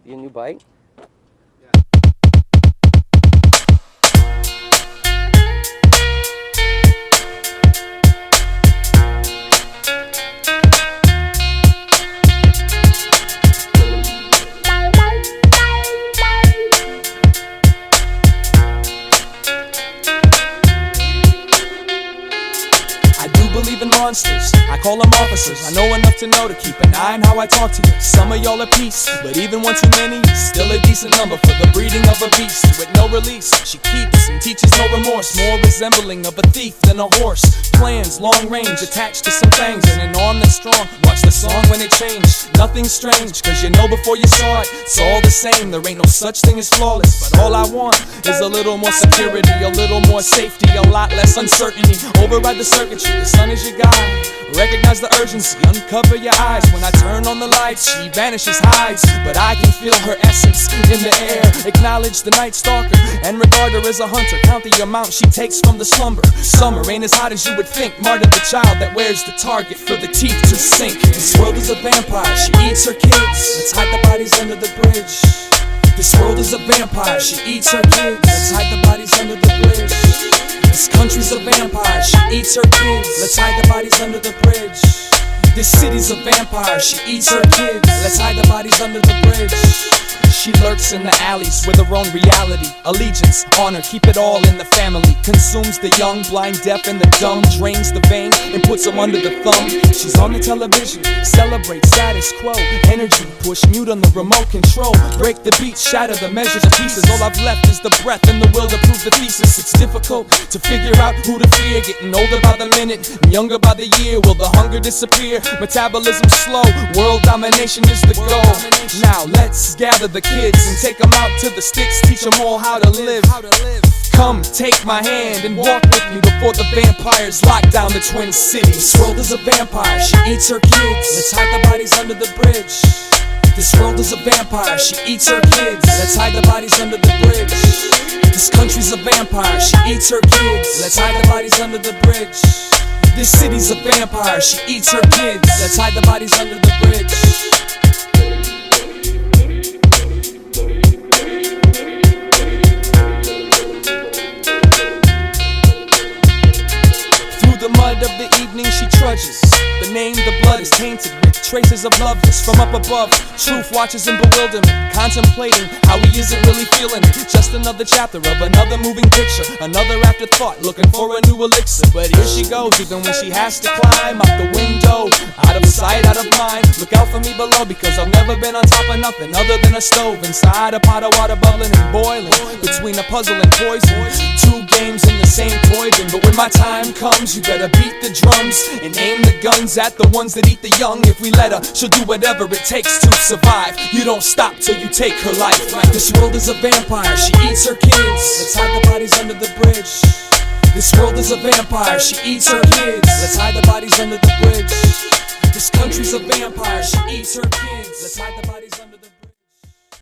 Your new bike? Believe in monsters, I call them officers. I know enough to know to keep an eye on how I talk to you. Some of y'all are peace, but even one too many is still a decent number for the breeding of a beast. With no release, she keeps and teaches no remorse, more resembling of a thief than a horse. Plans, long range, attached to some fangs and an arm that's strong. Watch the song when it changed. Nothing strange, cause you know before you saw it, it's all the same. There ain't no such thing as flawless, but all I want is a little more security, a little more safety, a lot less uncertainty. Override the circuitry, the sun is your guide. Recognize the urgency, uncover your eyes. When I turn on the lights, she vanishes, hides, but I can feel her essence in the air. Acknowledge the night stalker and regard her as a hunter. Count the amount she takes from the slumber. Summer ain't as hot as you would think. Martyr the child that wears the target for the teeth to sink. This world is a vampire, she eats her kids. Let's hide the bodies under the bridge. This world is a vampire, she eats her kids. Let's hide the bodies under the bridge. This country's a vampire, she eats her kids. Let's hide the bodies under the bridge. This city's a vampire, she eats her kids. Let's hide the bodies under the bridge. She lurks in the alleys with her own reality. Allegiance, honor, keep it all in the family. Consumes the young, blind, deaf, and the dumb. Drains the vein and puts them under the thumb. She's on the television, celebrate status quo. Energy, push mute on the remote control. Break the beats, shatter the measures of pieces. All I've left is the breath and the will to prove the thesis. It's difficult to figure out who to fear. Getting older by the minute and younger by the year. Will the hunger disappear? Metabolism slow, world domination is the goal. Now let's gather the kids and take them out to the sticks. Teach them all how to live. Come take my hand and walk with me before the vampires lock down the Twin Cities. This world is a vampire, she eats her kids. Let's hide the bodies under the bridge. This world is a vampire, she eats her kids. Let's hide the bodies under the bridge. This country's a vampire, she eats her kids. Let's hide the bodies under the bridge. This city's a vampire, she eats her kids. Let's hide the bodies under the bridge. The mud of the evening she trudges. The name, the blood is tainted with traces of loveless from up above. Truth watches in bewilderment, contemplating how he isn't really feeling it. Just another chapter of another moving picture, another afterthought, looking for a new elixir. But here she goes, even when she has to climb out the window. Out of sight, out of mind. Look out for me below, because I've never been on top of nothing other than a stove. Inside a pot of water bubbling and boiling, between a puzzle and poison. Two games in the same toy bin. But when my time comes, you better beat the drums and aim the guns at the ones that eat the young. If we let her, she'll do whatever it takes to survive. You don't stop till you take her life. This world is a vampire, she eats her kids. Let's hide the bodies under the bridge. This world is a vampire, she eats her kids. Let's hide the bodies under the bridge. This country's a vampire, she eats her kids. Let's hide the bodies under the bridge.